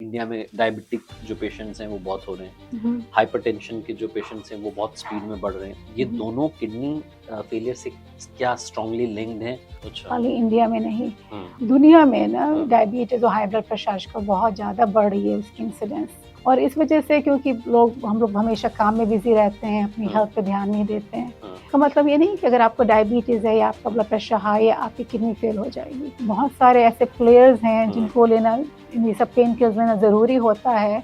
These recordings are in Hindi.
इंडिया में डायबिटिक जो पेशेंट्स हैं वो बहुत हो रहे हैं, हाइपरटेंशन के जो पेशेंट्स हैं वो बहुत स्पीड में बढ़ रहे हैं। ये दोनों किडनी फेलियर से क्या स्ट्रांगली लिंक्ड हैं? अच्छा। खाली इंडिया में नहीं, दुनिया में ना डायबिटीज और हाई ब्लड प्रेशर आजकल बहुत ज़्यादा बढ़ रही है उसकी इंसिडेंस। और इस वजह से क्योंकि हम लोग हमेशा काम में बिजी रहते हैं, अपनी हेल्थ पे ध्यान नहीं देते हैं। इसका मतलब ये नहीं कि अगर आपको डायबिटीज़ है या आपका ब्लड प्रेशर हाई है आपकी किडनी फेल हो जाएगी। बहुत सारे ऐसे प्लेयर्स हैं जिनको लेना, ये सब पेन किलर्स लेना ज़रूरी होता है,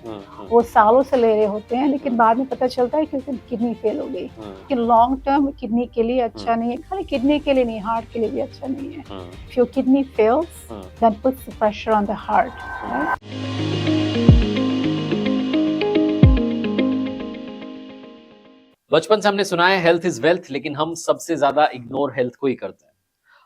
वो सालों से ले रहे होते हैं, लेकिन बाद में पता चलता है कि उसकी किडनी फेल हो गई। लेकिन लॉन्ग टर्म किडनी के लिए अच्छा नहीं है, खाली किडनी के लिए नहीं, हार्ट के लिए भी अच्छा नहीं है। If your kidney fails, that puts the pressure on the heart, right? बचपन से हमने सुना है हेल्थ इज वेल्थ, लेकिन हम सबसे ज्यादा इग्नोर हेल्थ को ही करते हैं।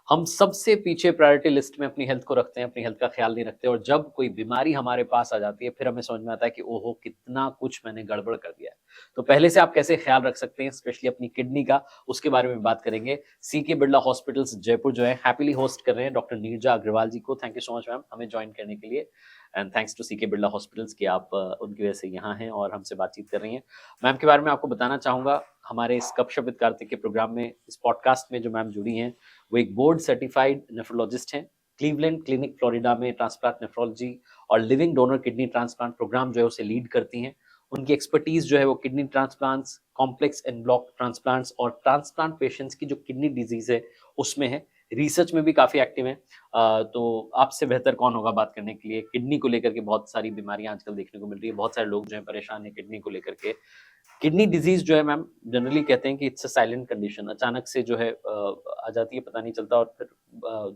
हम सबसे पीछे प्रायोरिटी लिस्ट में अपनी हेल्थ को रखते हैं, अपनी हेल्थ का ख्याल नहीं रखते, और जब कोई बीमारी हमारे पास आ जाती है फिर हमें समझ में आता है कि ओहो कितना कुछ मैंने गड़बड़ कर दिया है। तो पहले से आप कैसे ख्याल रख सकते हैं स्पेशली अपनी किडनी का, उसके बारे में बात करेंगे। सीके बिरला हॉस्पिटल्स जयपुर जो है हैप्पीली होस्ट कर रहे हैं डॉक्टर नीरजा अग्रवाल जी को। Thank you so much ma'am हमें ज्वाइन करने के लिए, and thanks to CK Birla hospitals कि आप उनकी वजह से यहाँ हैं और हमसे बातचीत कर रही हैं। मैम के बारे में आपको बताना चाहूंगा, हमारे इस गपशप विद कार्तिक के प्रोग्राम में, इस पॉडकास्ट में जो मैम जुड़ी हैं वो एक बोर्ड सर्टिफाइड नेफ्रोलॉजिस्ट हैं। क्लीवलैंड क्लिनिक फ्लोरिडा में ट्रांसप्लांट नेफ्रोलॉजी और living donor kidney transplant program जो है उसे लीड करती हैं। उनकी एक्सपर्टीज जो है वो kidney transplants, complex and block transplants और ट्रांसप्लांट पेशेंट्स की जो किडनी डिजीज है उसमें है। रिसर्च में भी काफी एक्टिव है। तो आपसे बेहतर कौन होगा बात करने के लिए। किडनी को लेकर के बहुत सारी बीमारियां आजकल देखने को मिल रही है, बहुत सारे लोग जो है परेशान है किडनी को लेकर के। किडनी डिजीज जो है मैम जनरली कहते हैं कि इट्स अ साइलेंट कंडीशन, अचानक से जो है आ जाती है, पता नहीं चलता, और फिर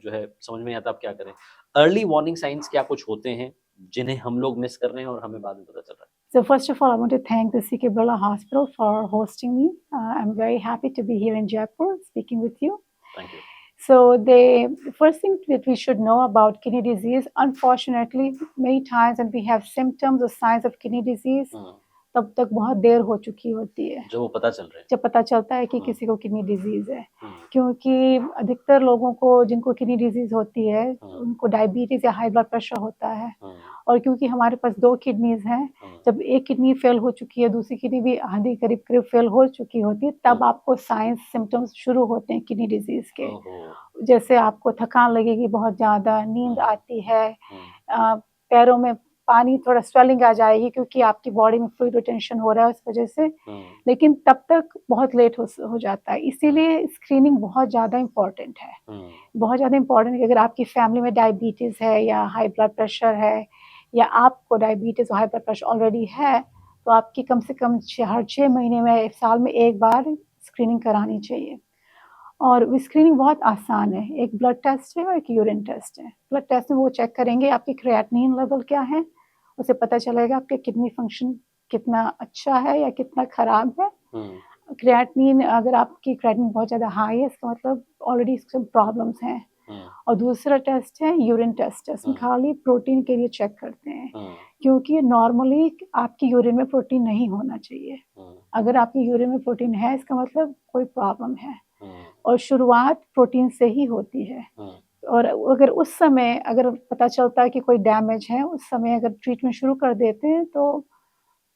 जो है समझ में नहीं आता आप क्या करें। अर्ली वार्निंग साइंस क्या कुछ होते हैं जिन्हें हम लोग मिस कर रहे हैं और हमें बाद में पता चल रहा है? So first of all, I want to thank the CK Birla Hospital for hosting me. I'm very happy to be here in Jaipur speaking with you. Thank you. So the first thing that we should know about kidney disease, unfortunately, many times when we have symptoms or signs of kidney disease, तब तक बहुत देर हो चुकी होती है जो पता चल रहा है, जब पता चलता है कि किसी को किडनी डिजीज है। क्योंकि अधिकतर लोगों को जिनको किडनी डिजीज होती है उनको डायबिटीज या हाई ब्लड प्रेशर होता है, और क्योंकि हमारे पास 2 किडनीज हैं, जब एक किडनी फेल हो चुकी है दूसरी किडनी भी आधी करीब फेल हो चुकी होती है, तब आपको साइंस सिम्टम्स शुरू होते हैं किडनी डिजीज के। जैसे आपको थकान लगेगी बहुत ज़्यादा, नींद आती है, पैरों में पानी, थोड़ा स्वेलिंग आ जाएगी क्योंकि आपकी बॉडी में फ्लूइड रिटेंशन हो रहा है उस वजह से। लेकिन तब तक बहुत लेट हो जाता है, इसीलिए स्क्रीनिंग बहुत ज़्यादा इम्पॉर्टेंट है। बहुत ज़्यादा इम्पॉर्टेंट है। अगर आपकी फैमिली में डायबिटीज़ है या हाई ब्लड प्रेशर है, या आपको डायबिटीज़ और हाई ब्लड प्रेशर ऑलरेडी है, तो आपकी कम से कम हर 6 महीने में, साल में एक बार स्क्रीनिंग करानी चाहिए। और स्क्रीनिंग बहुत आसान है, एक ब्लड टेस्ट है और एक यूरिन टेस्ट है। ब्लड टेस्ट में वो चेक करेंगे आपकी क्रिएटिनिन लेवल क्या है, उससे पता चलेगा आपके किडनी फंक्शन कितना अच्छा है या कितना खराब है। क्रिएटिनिन, अगर आपकी क्रिएटिनिन बहुत ज़्यादा हाई है इसका मतलब ऑलरेडी इसमें प्रॉब्लम्स हैं। और दूसरा टेस्ट है यूरिन टेस्ट, इसमें खाली प्रोटीन के लिए चेक करते हैं, क्योंकि नॉर्मली आपकी यूरिन में प्रोटीन नहीं होना चाहिए। अगर आपकी यूरिन में प्रोटीन है इसका मतलब कोई प्रॉब्लम है, और शुरुआत प्रोटीन से ही होती है। और अगर उस समय अगर पता चलता है कि कोई डैमेज है, उस समय अगर ट्रीटमेंट शुरू कर देते हैं तो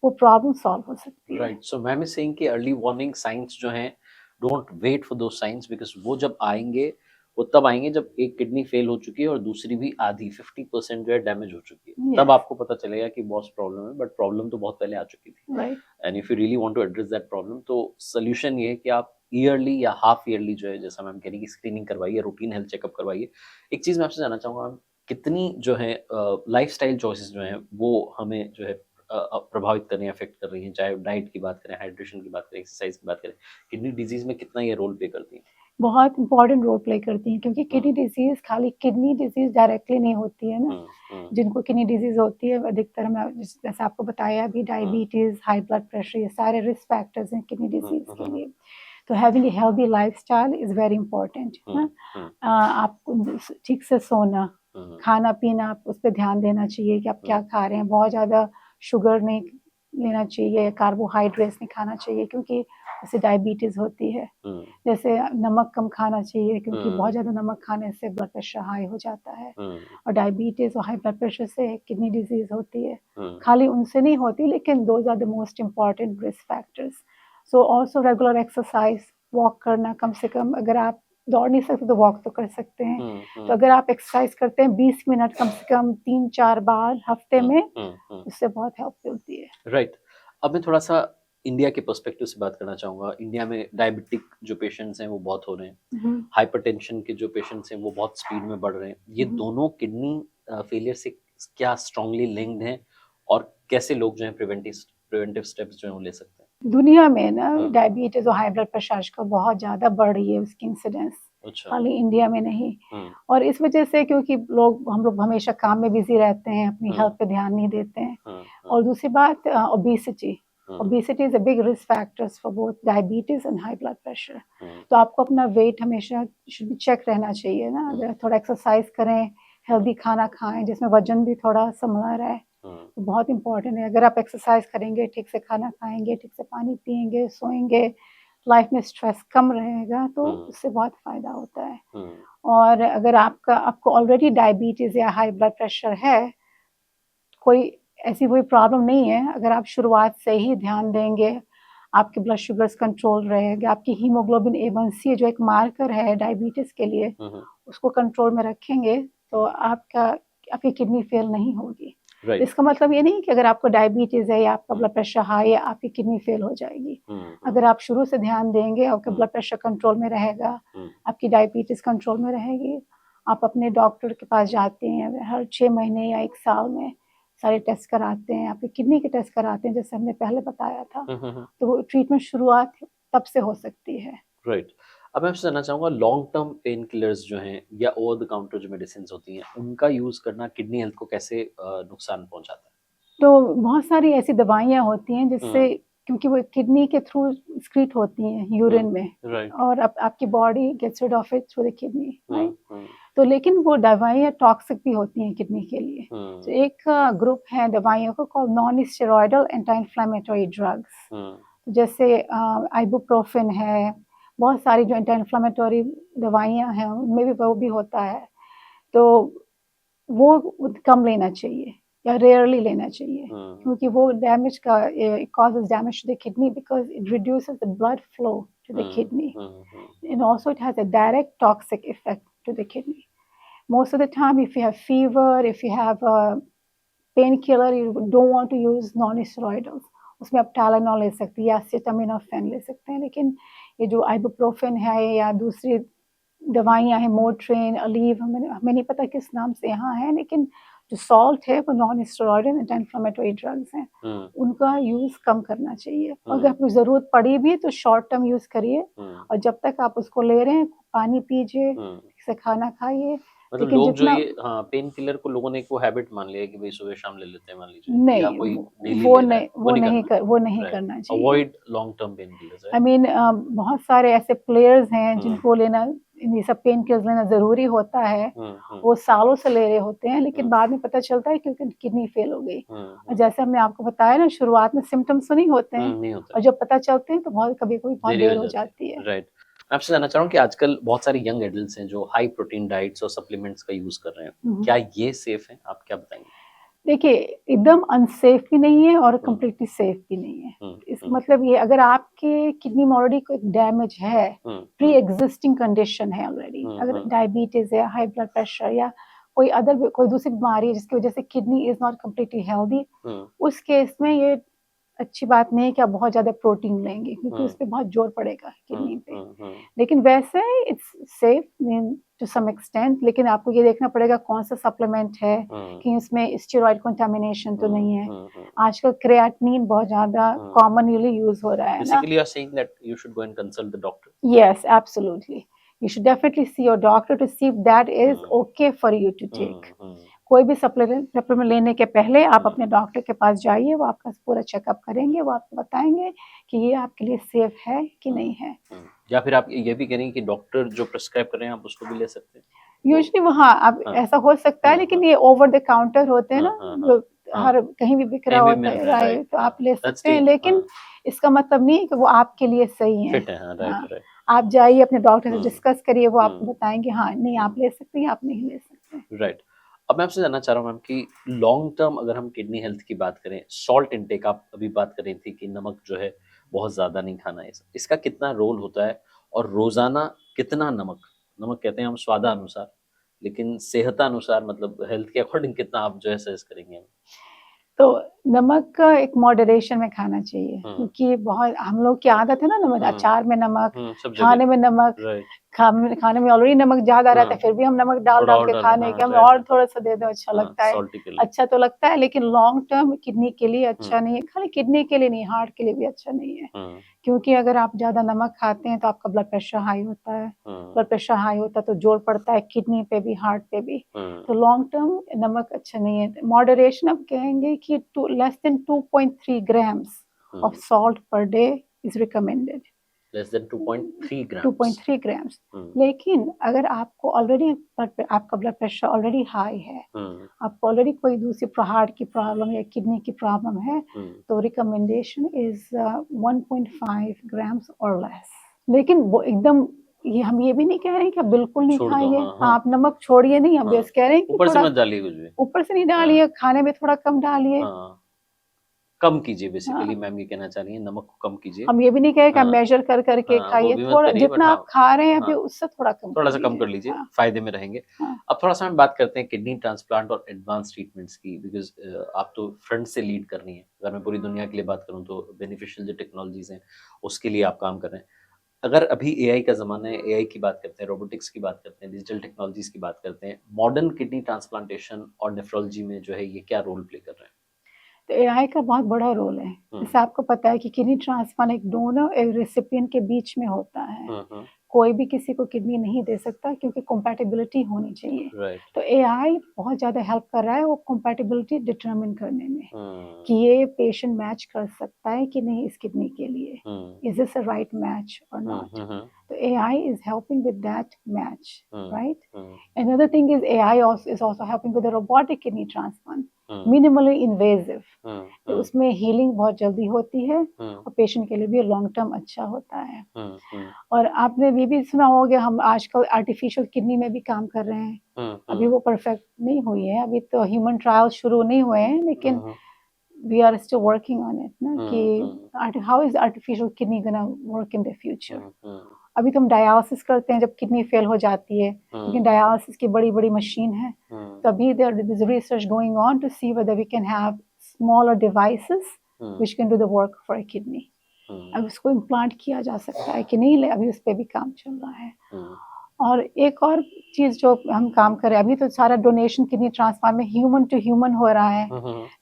वो प्रॉब्लम सॉल्व हो सकती है। Right, so ma'am is saying कि अर्ली वार्निंग साइंस जो हैं, don't wait for those signs, because वो जब आएंगे वो तब आएंगे जब एक किडनी फेल हो चुकी है और दूसरी भी आधी 50% जो है डैमेज हो चुकी है। तब आपको पता चलेगा कि बहुत प्रॉब्लम है, बट प्रॉब्लम तो बहुत पहले आ चुकी थी। And if you really want to address that problem, तो सोल्यूशन ये है कि आप ईयरली या हाफ ईयरली जो है, जैसा मैम कह रही है, स्क्रीनिंग करवाइए, रूटीन हेल्थ चेकअप करवाइए। एक चीज मैं आपसे जानना चाहूंगा, कितनी जो है लाइफस्टाइल चॉइसेस जो हैं वो हमें जो है प्रभावित कर रही हैं, अफेक्ट कर रही हैं, चाहे डाइट की बात करें, हाइड्रेशन की बात करें, एक्सरसाइज की बात करें, किडनी डिजीज में कितना ये रोल प्ले करती हैं? बहुत इंपॉर्टेंट रोल प्ले करती हैं, क्योंकि किडनी डिजीज खाली किडनी डिजीज डायरेक्टली नहीं होती है ना। जिनको किडनी डिजीज होती है अधिकतर, मैं जैसे आपको बताया अभी, डायबिटीज, हाई ब्लड प्रेशर, ये सारे रिस्क फैक्टर्स हैं किडनी डिजीज के लिए। तो having a healthy lifestyle is very important. आपको ठीक से सोना, खाना पीना, आप उस पर ध्यान देना चाहिए कि आप क्या खा रहे हैं। बहुत ज़्यादा शुगर नहीं लेना चाहिए, कार्बोहाइड्रेट्स नहीं खाना चाहिए, क्योंकि जैसे डायबिटीज होती है, जैसे नमक कम खाना चाहिए क्योंकि बहुत ज़्यादा नमक खाने से ब्लड प्रेशर हाई हो जाता है, और डायबिटीज और हाई ब्लड प्रेशर से किडनी डिजीज होती है। खाली उनसे नहीं होती, लेकिन those are the most important risk factors. So also regular exercise, walk करना, कम से कम अगर आप दौड़ नहीं सकते तो वॉक तो कर सकते हैं। तो अगर आप एक्सरसाइज करते हैं 20 मिनट कम से कम 3-4 बार हफ्ते में, उससे बहुत हेल्प मिलती है। राइट। अब मैं थोड़ा सा इंडिया के पर्सपेक्टिव से बात करना चाहूँगा। इंडिया में डायबिटिक जो पेशेंट्स हैं वो बहुत हो रहे हैं, हाइपरटेंशन के जो पेशेंट्स हैं वो बहुत स्पीड में बढ़ रहे हैं। ये दोनों किडनी फेलियर से क्या स्ट्रांगली लिंक्ड हैं, और कैसे लोग जो हैं प्रिवेंटिव स्टेप्स जो हैं वो ले सकते हैं? दुनिया में ना डायबिटीज और हाई ब्लड प्रेशर आजकल बहुत ज़्यादा बढ़ रही है, उसकी इंसिडेंस, खाली इंडिया में नहीं। और इस वजह से क्योंकि हम लोग हमेशा काम में बिजी रहते हैं, अपनी हेल्थ पे ध्यान नहीं देते हैं। और दूसरी बात, obesity is a big risk factors for both diabetes and high blood pressure. तो आपको अपना वेट हमेशा शुड बी चेक रहना चाहिए ना। अगर थोड़ा एक्सरसाइज करें, हेल्दी खाना खाएं जिसमें वजन भी थोड़ा संभला रहे, तो बहुत इंपॉर्टेंट है। अगर आप एक्सरसाइज करेंगे, ठीक से खाना खाएंगे, ठीक से पानी पिएंगे, सोएंगे, लाइफ में स्ट्रेस कम रहेगा, तो उससे बहुत फायदा होता है। और अगर आपको ऑलरेडी डायबिटीज या हाई ब्लड प्रेशर है, कोई ऐसी कोई प्रॉब्लम नहीं है। अगर आप शुरुआत से ही ध्यान देंगे, आपके ब्लड शुगर्स कंट्रोल रहेगा, आपकी हीमोग्लोबिन A1C जो एक मार्कर है डायबिटीज के लिए, उसको कंट्रोल में रखेंगे, तो आपकी किडनी फेल नहीं होगी। Right. इसका मतलब ये नहीं कि अगर आपको डायबिटीज है या आपका ब्लड प्रेशर हाई है, आपकी किडनी फेल हो जाएगी। अगर आप शुरू से ध्यान देंगे, आपका ब्लड प्रेशर कंट्रोल में रहेगा, आपकी डायबिटीज कंट्रोल में रहेगी, आप अपने डॉक्टर के पास जाते हैं हर 6 महीने या 1 साल में, सारे टेस्ट कराते हैं, आपके किडनी के टेस्ट कराते हैं, जैसे हमने पहले बताया था, तो वो ट्रीटमेंट शुरुआत तब से हो सकती है। राइट। अब मैं आपसे जानना चाहूँगा, लॉन्ग टर्म पेन किलर्स जो हैं या ओवर द काउंटर जो मेडिसिन होती हैं, उनका यूज़ करना किडनी हेल्थ को कैसे नुकसान पहुँचाता है? तो बहुत सारी ऐसी दवाइयाँ होती हैं जिससे, क्योंकि वो किडनी के थ्रू एक्सक्रीट होती हैं यूरिन में, और आपकी body gets rid of it through the kidney, right. तो लेकिन वो दवाइयाँ टॉक्सिक भी होती हैं किडनी के लिए। तो एक ग्रुप है दवाइयों को called non steroidal anti inflammatory drugs, जैसे आइबुप्रोफेन है, बहुत सारी जो एंटी इन्फ्लेमेटरी दवाइयाँ हैं उनमें भी वो भी होता है। तो वो कम लेना चाहिए या रेयरली लेना चाहिए, क्योंकि वो डैमेज का causes damage to the kidney because it reduces the blood flow to the kidney, and also it has a direct toxic effect to the kidney. Most of the time, if you have fever, if you have a painkiller, you don't want to use non-steroidals. उसमें आप टाइलेनॉल ले सकते हैं या एसिटामिनोफेन ले सकते हैं, लेकिन ये जो आइबुप्रोफेन है या दूसरी दवाइयाँ हैं, मोट्रेन, अलीव, हमें नहीं पता किस नाम से यहाँ है, लेकिन जो सॉल्ट है वो non steroidal anti inflammatory drugs हैं, उनका यूज़ कम करना चाहिए। अगर आपको ज़रूरत पड़ी भी है तो शॉर्ट टर्म यूज़ करिए, और जब तक आप उसको ले रहे हैं पानी पीजिए, ठीक से खाना खाइए। मतलब लोग जो ये पेन किलर को लोगों ने एक वो हैबिट मान लिया है कि भाई सुबह शाम ले लेते हैं, मान लीजिए, या कोई वो नहीं करना चाहिए। Avoid long term pain killers. I mean बहुत सारे ऐसे प्लेयर्स हैं जिनको लेना, ये सब पेन किलर्स लेना जरूरी होता है, वो सालों से ले रहे होते हैं, लेकिन बाद में पता चलता है क्योंकि किडनी फेल हो गई। और जैसे हमने आपको बताया ना, शुरुआत में सिम्टम्स तो नहीं होते हैं, और जब पता चलते हैं तो कभी बहुत देर हो जाती है। राइट। मैं आपसे जानना चाह रहा हूँ कि आजकल बहुत सारे यंग एडल्ट्स हैं जो हाई प्रोटीन डाइट्स और सप्लीमेंट्स का यूज कर रहे हैं, क्या ये सेफ है? आप क्या बताएंगे? देखिए, एकदम अनसेफ भी नहीं है और कम्प्लीटली सेफ भी नहीं है। इस मतलब ये, अगर आपके किडनी में ऑलरेडी कोई डैमेज है, प्री एग्जिस्टिंग कंडीशन है ऑलरेडी, अगर डायबिटीज है, हाई ब्लड प्रेशर या कोई दूसरी बीमारी है जिसकी वजह से kidney is not completely healthy, उस केस में ये अच्छी बात नहीं है कि आप बहुत ज्यादा प्रोटीन लेंगे, क्योंकि उस पर बहुत जोर पड़ेगा किडनी पे। लेकिन वैसे it's safe to some extent, लेकिन आपको ये देखना पड़ेगा कौन सा सप्लीमेंट है, कि उसमें स्टेरॉइड कंटामिनेशन तो नहीं है। आजकल क्रिएटिनिन बहुत ज्यादा कॉमनली यूज हो रहा है ना। Basically, you are saying that you should go and consult the doctor. Yes, absolutely. You should definitely see your doctor to see if that is okay for you to take. कोई भी सप्लीमेंट लेने के पहले आप अपने डॉक्टर के पास जाइए, वो आपका पूरा चेकअप करेंगे, वो आपको बताएंगे कि ये आपके लिए सेफ है कि नहीं है। या फिर आप ये भी करेंगे कि डॉक्टर जो प्रिस्क्राइब कर रहे हैं आप उसको भी ले सकते हैं? यूजुअली वहाँ अब ऐसा हो सकता है, लेकिन ये ओवर द काउंटर होते हैं ना, हर कहीं भी बिक रहा होता है, तो आप ले सकते हैं, लेकिन इसका मतलब नहीं है कि वो आपके लिए सही है। फिट है, हाँ, हाँ, राइट राइट। आप जाइए अपने डॉक्टर से हम्म, डिस्कस करिए, वो आपको हम्म, बताएंगे हाँ नहीं आप ले सकते हैं, आप नहीं ले सकते। राइट। अब मैं आपसे जानना चाह रहा हूँ मैम कि लॉन्ग टर्म अगर हम किडनी हेल्थ की बात करें, सॉल्ट इनटेक आप अभी बात कर रही थी कि नमक जो है बहुत ज़्यादा नहीं खाना है, इसका कितना रोल होता है और रोज़ाना कितना नमक, नमक कहते हैं हम स्वादानुसार, लेकिन सेहतानुसार मतलब हेल्थ के अकॉर्डिंग कितना आप जो है सजेस्ट करेंगे हमें? तो नमक का एक मॉडरेशन में खाना चाहिए, क्योंकि बहुत हम लोग की आदत है ना नमक, अचार में नमक, सब जगह, खाने में नमक, राइट, खाने में ऑलरेडी नमक ज्यादा रहता है, फिर भी हम नमक डाल थोड़ा डाल और के डालो, खाने हाँ, के हमें राइट, और थोड़ा सा दे दो, अच्छा हाँ, लगता है, सॉल्टी के लिए, अच्छा तो लगता है, लेकिन लॉन्ग टर्म किडनी के लिए अच्छा हम्म, नहीं है, खाली किडनी के लिए नहीं, हार्ट के लिए भी अच्छा नहीं है। हम्म, क्योंकि अगर आप ज्यादा नमक खाते हैं तो आपका ब्लड प्रेशर हाई होता है, ब्लड प्रेशर हाई होता है तो जोर पड़ता है किडनी पे भी, हार्ट पे भी। तो लॉन्ग टर्म नमक अच्छा नहीं है। मॉडरेशन आप कहेंगे कि less than 2.3 grams of salt per day is recommended, less than 2.3 grams, 2.3 grams. लेकिन अगर आपको ऑलरेडी आपका ब्लड प्रेशर ऑलरेडी हाई है, आपको ऑलरेडी कोई दूसरी हार्ट की प्रॉब्लम या किडनी की प्रॉब्लम है, तो रिकमेंडेशन इज 1.5 ग्राम्स और लेस। लेकिन वो एकदम ये हम ये भी नहीं कह रहे हैं कि आप बिल्कुल नहीं छोड़ दो, खाइए, हाँ, हाँ, आप नमक छोड़िए नहीं, हम बस कह रहे हैं कि ऊपर से थोड़ा मत डालिए कुछ भी, ऊपर से नहीं डालिए, खाने में थोड़ा कम डालिए। हाँ, कम कीजिए बेसिकली, हाँ, मैम ये कहना चाह रही हैं नमक को कम कीजिए, हम ये भी नहीं कह रहे कि आप हाँ, मेजर कर करके हाँ, वो खाइए, भी मत थोड़ा करिए, बट जितना हाँ, आप खा रहे हैं अभी हाँ, उससे थोड़ा कम थोड़ा कर सा कम कर लीजिए। लीजिए, हाँ, फायदे में रहेंगे। हाँ, अब थोड़ा सा हम बात करते हैं किडनी ट्रांसप्लांट और एडवांस ट्रीटमेंट्स की, बिकॉज आप तो फ्रंट से लीड कर रही हैं, अगर मैं पूरी दुनिया के लिए बात करूं तो बेनिफिशियल जो टेक्नोलॉजीज हैं उसके लिए आप काम कर रहे हैं। अगर अभी एआई का ज़माना है, एआई की बात करते हैं, रोबोटिक्स की बात करते हैं, डिजिटल टेक्नोलॉजीज की बात करते हैं, मॉडर्न किडनी ट्रांसप्लांटेशन और नेफ्रोलॉजी में जो है ये क्या रोल प्ले कर रहे तो एआई का बहुत बड़ा रोल है। जैसे आपको पता है कि किडनी ट्रांसप्लांट एक डोनर एक रेसिपिएंट के बीच में होता है। हैं? कोई भी किसी को किडनी नहीं दे सकता, क्योंकि कंपैटिबिलिटी होनी चाहिए। राइट, तो एआई बहुत ज़्यादा हेल्प कर रहा है वो कंपैटिबिलिटी डिटरमिन करने में, कि ये पेशेंट मैच कर सकता है कि नहीं इस किडनी के लिए, is this a right match और नॉट। तो AI is helping with that match, right. Another thing is AI is also helping with the robotic kidney transplant, minimally invasive. तो उसमें हीलिंग बहुत जल्दी होती है और पेशेंट के लिए भी लॉन्ग टर्म अच्छा होता है। और आपने ये भी सुना होगा, हम आजकल आर्टिफिशियल किडनी में भी काम कर रहे हैं। अभी वो परफेक्ट नहीं हुई है, अभी तो ह्यूमन ट्रायल शुरू नहीं हुए हैं, लेकिन we are still working on it ना, कि how is artificial kidney gonna work in the future. अभी तो हम डायलिसिस करते हैं जब किडनी फेल हो जाती है, लेकिन डायलिसिस की बड़ी बड़ी मशीन है, तो अभी there is research going on to see whether we can have smaller devices which can do the work for a kidney. अब उसको इम्प्लांट किया जा सकता है कि नहीं, अभी उस पर भी काम चल रहा है। और एक और चीज़ जो हम काम कर रहे हैं, अभी तो सारा डोनेशन किडनी ट्रांसप्लांट में ह्यूमन टू ह्यूमन हो रहा है,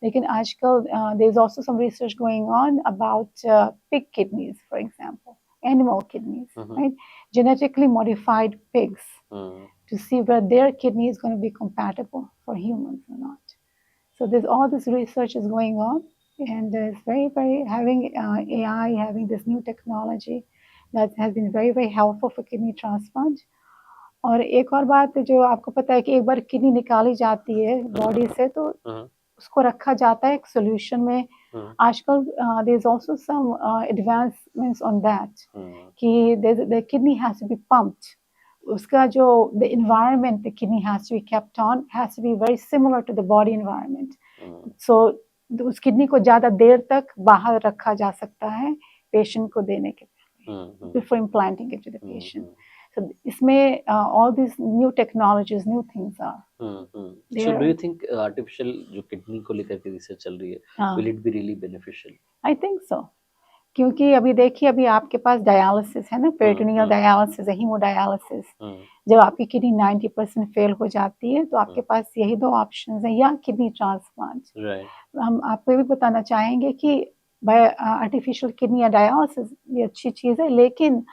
लेकिन आजकल there is also some research going on about pig kidneys, for example animal kidneys, right? Genetically modified pigs, to see whether their kidney is going to be compatible for humans or not. So there's all this research is going on, and it's very having AI, having this new technology that has been very helpful for kidney transplant. और एक और बात जो आपको पता है कि एक बार किडनी निकाली जाती है बॉडी से, तो उसको रखा जाता है एक सॉल्यूशन में। आजकल there is also some advancements on that, कि the kidney has to be pumped. उसका जो the environment the kidney has to be kept on has to be very similar to the body environment. So उस किडनी को ज़्यादा देर तक बाहर रखा जा सकता है पेशेंट को देने के पहले, before implanting it to the patient. So इसमें all these new technologies, new things are. So do you think artificial जो किडनी को लेकर के रिसर्च चल रही है, will it be really beneficial? I think so. क्योंकि अभी देखिए, अभी आपके पास डायलिसिस है ना, पेरिटोनियल डायलिसिस, हीमोडायलिसिस। जब आपकी किडनी 90% फेल हो जाती है, तो आपके पास यही दो ऑप्शंस हैं, या किडनी ट्रांसप्लांट। हम आपको ये भी बताना चाहेंगे कि आर्टिफिशियल किडनी या डायलिसिस ये अच्छी चीज़ है, लेकिन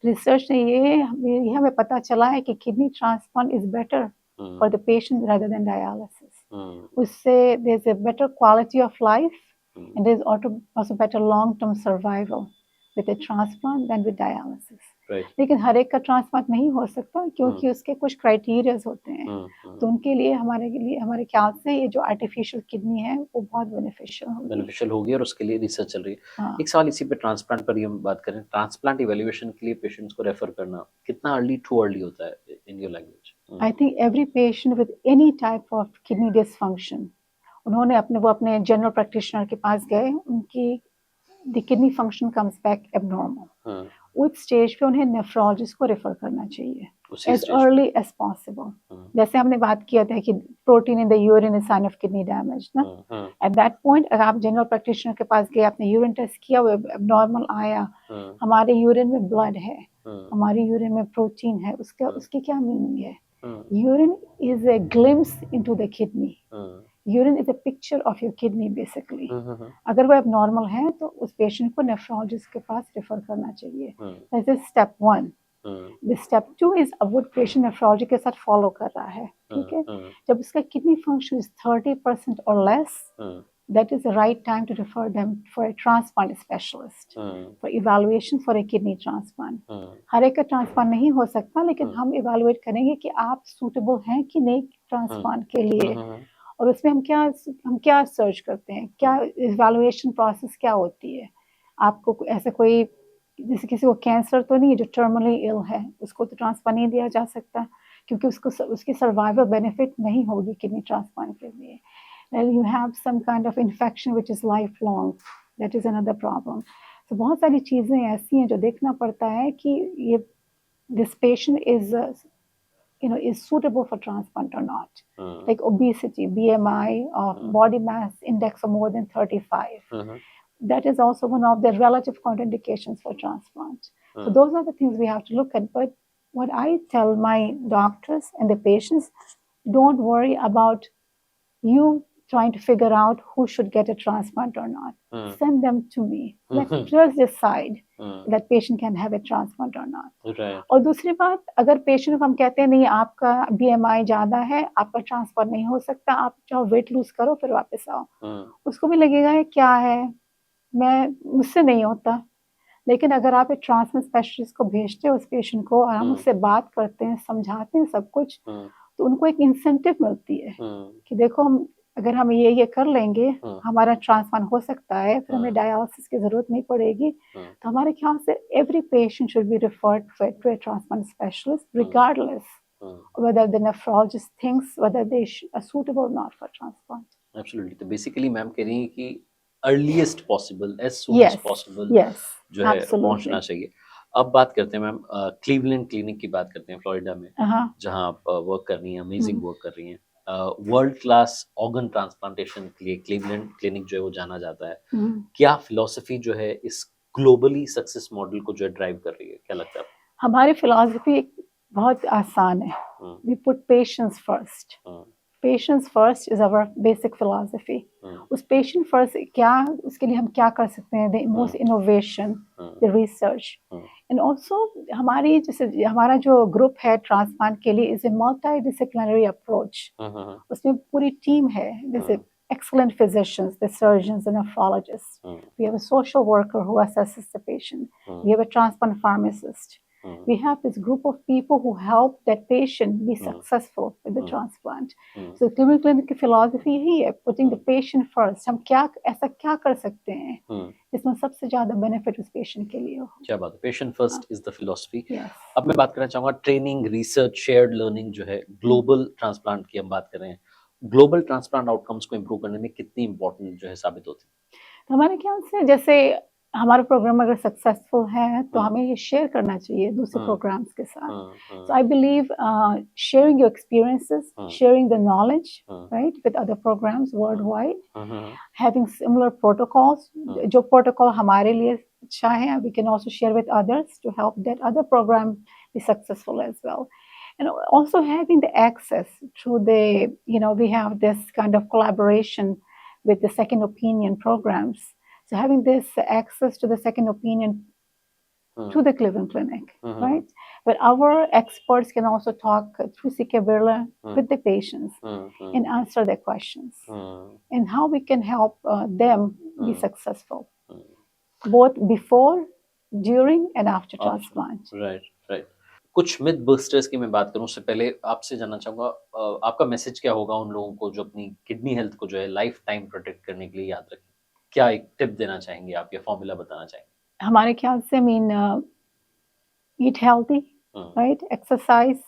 रिसर्च ने ये हमें पता चला है कि kidney transplant is better for the patient rather than dialysis. उससे there is a better quality of life and there is also better long-term survival with a transplant than with dialysis. Right. लेकिन हर एक का ट्रांसप्लांट नहीं हो सकता क्योंकि उसके कुछ क्राइटेरियाज होते हैं। तो उनके लिए हमारे ख्याल से ये जो आर्टिफिशियल किडनी है वो बहुत बेनिफिशियल होगी और उसके लिए रिसर्च चल रही है। हाँ। एक सवाल इसी पे ट्रांसप्लांट पर ही हम बात करें, ट्रांसप्लांट इवैल्यूएशन के लिए पेशेंट्स को रेफर करना कितना अर्ली टू अर्ली होता है in your language? I think every patient with any type of kidney dysfunction, उन्होंने अपने जनरल प्रैक्टिशनर के पास गए, उनकी the kidney function comes back abnormal, उस स्टेज पे उन्हें नेफ्रोलॉजिस्ट को रेफर करना चाहिए एज अर्ली एज पॉसिबल। जैसे हमने बात किया था कि protein in the urine is sine of kidney damage ना, एट दैट पॉइंट अगर आप जनरल प्रैक्टिशनर के पास गए, आपने यूरिन टेस्ट किया, वो एबनॉर्मल आया, हमारे यूरिन में ब्लड है, हमारे यूरिन में प्रोटीन है, उसकी क्या मीनिंग है? Urine is a glimpse into the kidney, urine is a picture of your kidney basically. अगर वो एबनॉर्मल है तो उस पेशेंट को नेफ्रोलॉजिस्ट के पास रेफर करना चाहिए। That is step 1। The step 2 is अब वो पेशेंट नेफ्रोलॉजी के साथ फॉलो कर रहा है, ठीक है। जब उसका किडनी फंक्शन इज 30% और less, that is the right time to refer them for a transplant specialist for evaluation for a kidney transplant. हर एक का ट्रांसप्लांट नहीं हो सकता, लेकिन हम इवेलुएट करेंगे कि आप सूटेबल हैं कि नहीं ट्रांसप्लांट के लिए, और उसमें हम क्या सर्च करते हैं, क्या इवेलुएशन प्रोसेस क्या होती है। आपको ऐसा कोई, जैसे किसी को कैंसर तो नहीं है जो टर्मिनली इल है, उसको तो ट्रांसप्लांट नहीं दिया जा सकता क्योंकि उसकी सर्वाइवल बेनिफिट नहीं होगी किडनी ट्रांसप्लांट के लिए। Well, you have some kind of infection which is lifelong, that is another problem. So बहुत सारी चीज़ें ऐसी हैं जो देखना पड़ता है कि ये this patient is suitable for transplant or not. Like obesity, BMI or body mass index of more than 35. That is also one of the relative contraindications for transplant. So those are the things we have to look at. But what I tell my doctors and the patients, don't worry about you trying to figure out who should get a transplant or not. Send them to me. Let's just decide that patient can have a transplant or not. Right. और दूसरी बात, अगर पेशेंट को हम कहते हैं नहीं आपका BMI ज़्यादा है, आपका ट्रांसप्लांट नहीं हो सकता, आप चाहो वेट लूज करो फिर वापस आओ, उसको भी लगेगा है क्या है, मुझसे नहीं होता। लेकिन अगर आप एक ट्रांसप्लांट स्पेशलिस्ट को भेजते हो उस पेशेंट को और हम उससे बात करते हैं, समझाते हैं सब कुछ, तो उनको एक इंसेंटिव मिलती है कि देखो अगर हम ये कर लेंगे हमारा ट्रांसप्लांट हो सकता है, फिर हमें डायलिसिस की जरूरत नहीं पड़ेगी। तो हमारे ख्याल से every patient should be referred to a transplant specialist regardless whether the nephrologist thinks whether they are suitable or not for transplant. Absolutely. तो बेसिकली मैम कह रही हैं कि earliest possible, as soon as possible जो है पहुंचना चाहिए। अब बात करते हैं मैम क्लीवलैंड क्लिनिक की बात करते हैं फ्लोरिडा में, जहां आप वर्क कर रही हैं, अमेजिंग वर्क कर रही हैं। वर्ल्ड क्लास ऑर्गन ट्रांसप्लांटेशन के लिए क्लीवलैंड क्लिनिक जो है वो जाना जाता है। क्या फिलॉसफी जो है इस ग्लोबली सक्सेस मॉडल को जो है ड्राइव कर रही है, क्या लगता है? हमारी फिलॉसफी बहुत आसान है, we put patients first. Patients first is our basic philosophy. उस पेशेंट फर्स्ट क्या, उसके लिए हम क्या कर सकते हैं, the most innovation, the research, and also हमारा जो ग्रुप है ट्रांसप्लांट के लिए is a multidisciplinary approach. उसमें पूरी टीम है, जैसे excellent physicians, the surgeons, the nephrologists. We have a social worker who assesses the patient. We have a transplant pharmacist. We have this group of people who help that patient be successful with the transplant. So Cleveland Clinic की philosophy यही है, putting the patient first. हम ऐसा क्या कर सकते हैं जिसमें सबसे ज्यादा बेनिफिट उस पेशेंट के लिए हो। क्या बात है, patient first is the philosophy. अब मैं बात करना चाहूंगा ट्रेनिंग, रिसर्च, शेयर्ड लर्निंग जो है ग्लोबल ट्रांसप्लांट की हम बात कर रहे हैं, ग्लोबल ट्रांसप्लांट आउटकम्स को इम्प्रूव करने में कितनी इंपॉर्टेंट जो है साबित होती है? तो हमारे ख्याल से जैसे हमारा प्रोग्राम अगर सक्सेसफुल है तो हमें ये शेयर करना चाहिए दूसरे प्रोग्राम्स के साथ। So I believe sharing your experiences, sharing the knowledge right with other programs world wide, having similar protocols, जो प्रोटोकॉल हमारे लिए अच्छा है we can also share with others to help that other program be successful as well. And also having the access through we have this kind of collaboration with the second opinion programs. So having this access to the second opinion to the Cleveland Clinic, right? But our experts can also talk through CK Birla with the patients and answer their questions and how we can help them be successful, both before during and after transplant. Right right. कुछ मिथ बस्टर्स की मैं बात करूं उससे पहले आपसे जानना चाहूंगा आपका मैसेज क्या होगा उन लोगों को जो अपनी किडनी हेल्थ को जो है लाइफ टाइम प्रोटेक्ट करने के लिए याद रखें? क्या एक टिप देना चाहेंगे आप या फॉर्मूला बताना चाहेंगे? हमारे ख्याल से eat healthy, right? Exercise.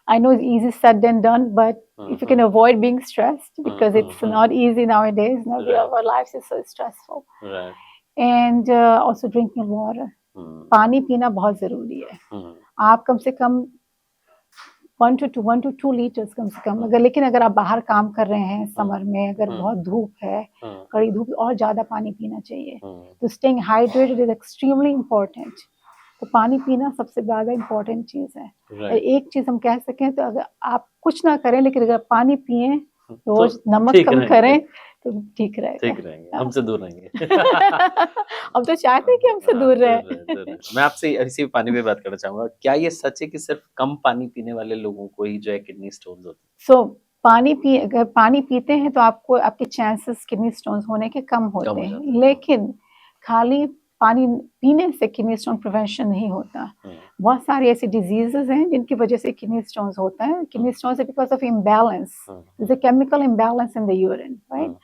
I know it's easy said than done, but if you can avoid being stressed, because it's not easy nowadays. Our lives is so stressful. Right. And also drinking water. पानी पीना बहुत जरूरी है। आप कम से कम 1 to 2 लीटर्स कम से कम, लेकिन अगर आप बाहर काम कर रहे हैं समर में, अगर बहुत धूप है, कड़ी धूप, और ज्यादा पानी पीना चाहिए। तो staying hydrated is extremely important. तो पानी पीना सबसे ज्यादा इम्पोर्टेंट चीज है। एक चीज हम कह सकें तो अगर आप कुछ ना करें लेकिन अगर पानी पिए, रोज नमक कम करें तो ठीक रहेगा। हमसे दूर रहेंगे। हम तो चाहते हैं कि हमसे दूर रहे। मैं आपसे इसी पानी पे बात करना चाहूंगा, क्या ये सच है कि सिर्फ कम पानी पीने वाले लोगों को ही जो है किडनी स्टोन्स होते हैं? अगर पानी पीते हैं तो आपको आपके चांसेस किडनी स्टोन्स होने के कम होते हैं, लेकिन खाली पानी पीने से किडनी स्टोन प्रिवेंशन नहीं होता। बहुत सारी ऐसी डिजीजेस हैं जिनकी वजह से किडनी स्टोन्स होता है। किडनी स्टोन्स है बिकॉज ऑफ इम्बैलेंस, जैसे chemical imbalance in the urine, right?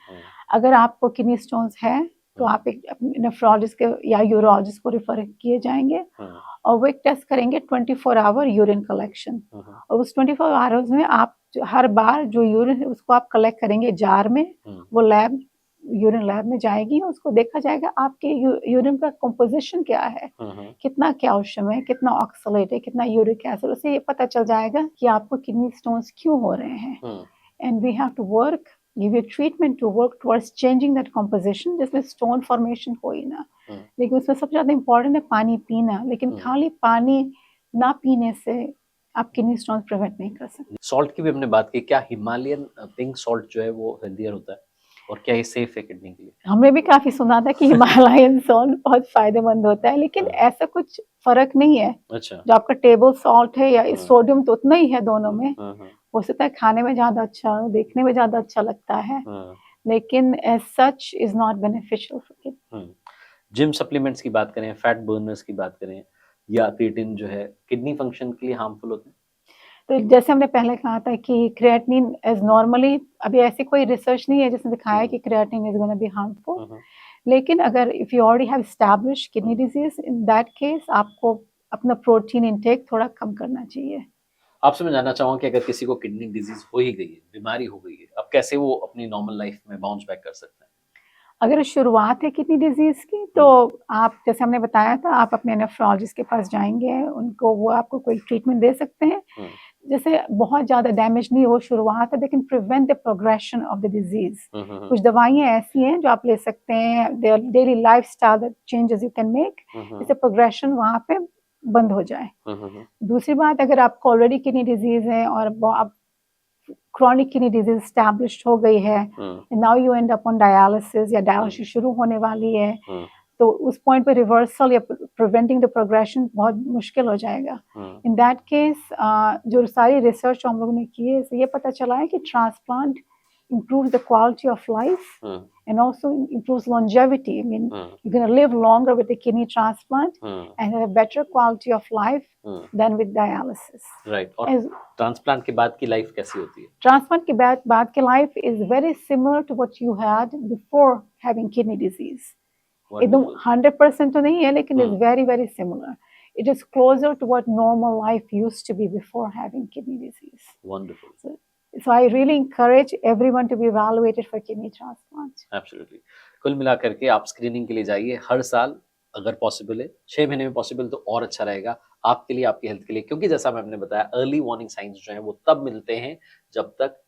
अगर आपको किडनी स्टोन्स है तो आप एक नेफ्रोलॉजिस्ट के या यूरोलॉजिस्ट को रिफर किए जाएंगे और वो एक टेस्ट करेंगे 24 आवर यूरिन कलेक्शन। और उस 24 आवर्स में आप हर बार जो यूरिन है उसको आप कलेक्ट करेंगे जार में, वो लैब यूरिन लैब में जाएगी, उसको देखा जाएगा आपके यूरिन का कंपोजिशन क्या है, कितना कैल्शियम है, कितना ऑक्सलेट है, कितना यूरिक एसिड, उससे ये पता चल जाएगा कि आपको किडनी स्टोन्स क्यों हो रहे हैं। And we have to work, give you treatment to work towards changing that composition, जिसमें स्टोन फॉर्मेशन हो ही ना। लेकिन उसमें सबसे ज्यादा इंपॉर्टेंट है पानी पीना, लेकिन खाली पानी ना पीने से आप किडनी स्टोन प्रिवेंट नहीं कर सकते। सॉल्ट की भी हमने बात की, क्या हिमालयन पिंक सॉल्ट जो है वो हेल्दियर होता है और क्या ये सेफ है किडनी के लिए? हमने भी काफी सुना था कि हिमालयन सॉल्ट बहुत फायदेमंद होता है, लेकिन ऐसा कुछ फर्क नहीं है। अच्छा। जो आपका टेबल सॉल्ट है या सोडियम तो उतना ही है दोनों में। हो सकता है खाने में ज्यादा अच्छा, देखने में ज्यादा अच्छा लगता है, लेकिन as such is not beneficial for kidney. Gym supplements की बात करें, फैट बर्नर्स की बात करें, या क्रिएटिन जो है किडनी फंक्शन के लिए हार्मफुल होते हैं? तो जैसे हमने पहले कहा था कि क्रिएटिनिन एज नॉर्मली, अभी ऐसी कोई रिसर्च नहीं है जिसने दिखाया कि creatinine is gonna be harmful, लेकिन अगर if you already have established kidney disease, in that case आपको अपना प्रोटीन इनटेक थोड़ा कम करना चाहिए। आपसे मैं जानना चाहूंगा कि अगर किसी को किडनी डिजीज हो ही गई है, बीमारी हो गई है, अब कैसे वो अपनी नॉर्मल लाइफ में बाउंस बैक कर सकते हैं? अगर शुरुआत है किडनी डिजीज की तो आप, जैसे हमने बताया था, आप अपने नेफ्रोलॉजिस्ट के पास जाएंगे, उनको वो आपको कोई ट्रीटमेंट दे सकते हैं। जैसे बहुत ज्यादा डैमेज नहीं हो, शुरुआत है, लेकिन prevent the progression of the disease. कुछ दवाइयां ऐसी हैं जो आप ले सकते हैं, daily lifestyle changes you can make, इससे प्रोग्रेशन वहां पे बंद हो जाए। दूसरी बात, अगर आपको ऑलरेडी किडनी डिजीज है और आप क्रॉनिक किडनी डिजीज एस्टैब्लिश्ड हो गई है, now you and up on dialysis या डायलिसिस शुरू होने वाली है, तो उस पॉइंट पे रिवर्सल या प्रिवेंटिंग द प्रोग्रेशन बहुत मुश्किल हो जाएगा। इन दैट केस जो सारी रिसर्च हम लोगों ने की है, इससे ये पता चला है कि transplant improves the quality of life and also improves longevity. I mean, you're going to live longer with the kidney transplant and have a better quality of life than with dialysis. Right. और transplant के बाद की life कैसी होती है? Transplant के बाद की life is very similar to what you had before having kidney disease. एकदम 100% तो नहीं है, लेकिन it's very very similar. It is closer to what normal life used to be before having kidney disease. Wonderful. So I really encourage everyone to be evaluated for kidney transplant. Absolutely. कुल मिलाकर के आप स्क्रीनिंग के लिए जाइए हर साल, अगर पॉसिबल है 6 महीने में पॉसिबल तो और अच्छा रहेगा आपके लिए, आपकी हेल्थ के लिए, क्योंकि जैसा मैंने बताया अर्ली वार्निंग साइंस जो हैं वो तब मिलते हैं जब तक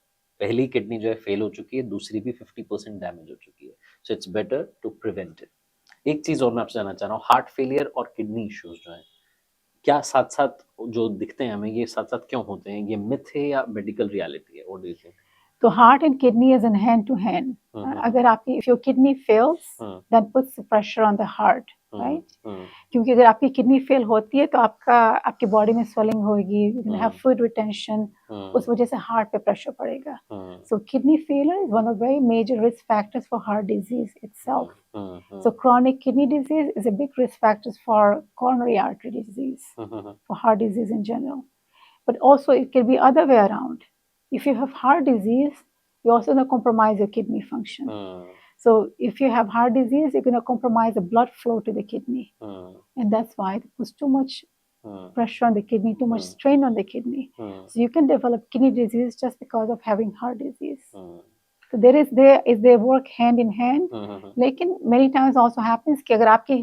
पहली किडनी जो है फेल हो चुकी है, दूसरी भी 50% डैमेज हो चुकी है। So it's better to prevent it. एक चीज और मैं आपसे जानना चाह रहा हूँ, हार्ट फेलियर और किडनी इश्यूज जो हैं क्या साथ साथ जो दिखते हैं हमें, ये साथ साथ क्यों होते हैं? ये मिथ है या मेडिकल रियलिटी है? What do you think? तो heart and kidney is in hand to hand. अगर आपकी, if your kidney fails, that puts pressure on the heart, right. क्योंकि अगर आपकी किडनी फेल होती है तो आपकी बॉडी में स्वेलिंग होगी, you can have fluid retention, उस वजह से हार्ट पे प्रेशर पड़ेगा। So kidney failure is one of very major risk factors for heart disease itself. So chronic kidney disease is a big risk factor for coronary artery disease, for heart disease in general. But also it can be other way around. If you have heart disease, you're also going to compromise your kidney function. So if you have heart disease, you're going to compromise the blood flow to the kidney. And that's why it puts too much pressure on the kidney, too much strain on the kidney. So you can develop kidney disease just because of having heart disease. So they work hand in hand. लेकिन many times also happens कि अगर आपकी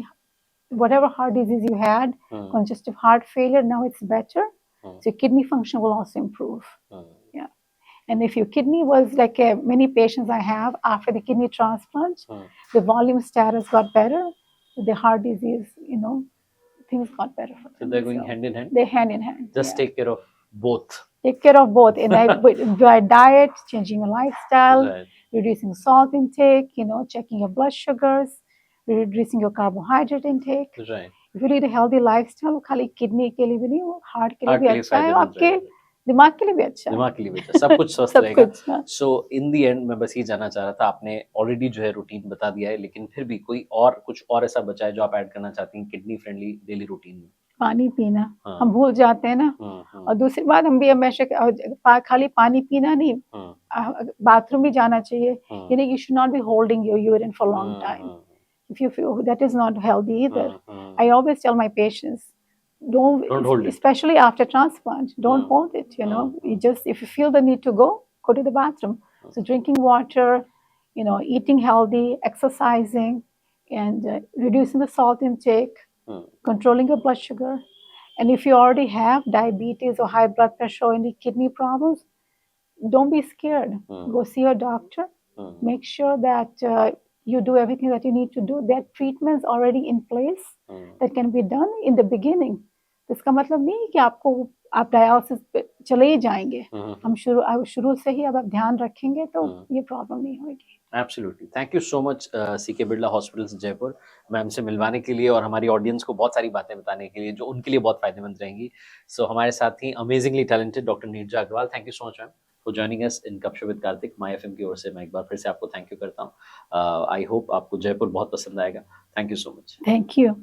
whatever heart disease you had, congestive heart failure, now it's better. So your kidney function will also improve. Yeah. And if your kidney was like many patients I have after the kidney transplant, the volume status got better, the heart disease, things got better for them. So they're going hand in hand? They're hand in hand. Just take care of both. Take care of both. And by diet, changing your lifestyle, reducing salt intake, checking your blood sugars, reducing your carbohydrate intake. Right. If you lead a healthy lifestyle, वो खाली किडनी के लिए भी नहीं, वो हार्ट के लिए भी अच्छा है, आपके दिमाग के लिए भी अच्छा है। दिमाग के लिए भी अच्छा, सब कुछ स्वस्थ सब रहेगा। कुछ। सो इन दी एंड मैं बस ये जानना चाह रहा था, आपने ऑलरेडी जो है रूटीन बता दिया है, लेकिन फिर भी कुछ और ऐसा बचा है जो आप ऐड करना चाहती हैं किडनी फ्रेंडली डेली रूटीन में? पानी पीना। हम भूल जाते हैं ना। और दूसरी बात, हम भी हमेशा खाली पानी पीना नहीं, बाथरूम भी जाना चाहिए। You should not be holding your urine for long time. If you feel that is not healthy either. I always tell my patients, don't hold it. Especially after transplant, don't hold it, You just, if you feel the need to go to the bathroom. So drinking water, eating healthy, exercising, and reducing the salt intake, controlling your blood sugar. And if you already have diabetes or high blood pressure or any kidney problems, don't be scared. Go see your doctor. Make sure that you do everything that you need to do. There are treatments already in place that can be done in the beginning. इसका मतलब नहीं है कि आप डायलिसिस पे चले ही जाएंगे। हम शुरू से ही अब आप ध्यान रखेंगे तो ये प्रॉब्लम नहीं होगी। Absolutely. Thank you so much CK Birla hospitals Jaipur ma'am से मिलवाने के लिए और हमारी ऑडियंस को बहुत सारी बातें बताने के लिए जो उनके लिए बहुत फायदेमंद रहेंगी। सो हमारे साथ ही amazingly talented doctor Neeraja Agarwal, thank you so much ma'am for joining us in Gupshup with Kartik. My FM की ओर से मैं एक बार फिर से आपको थैंक यू करता हूँ। आई होप आपको जयपुर बहुत पसंद आएगा। Thank you so much. Thank you.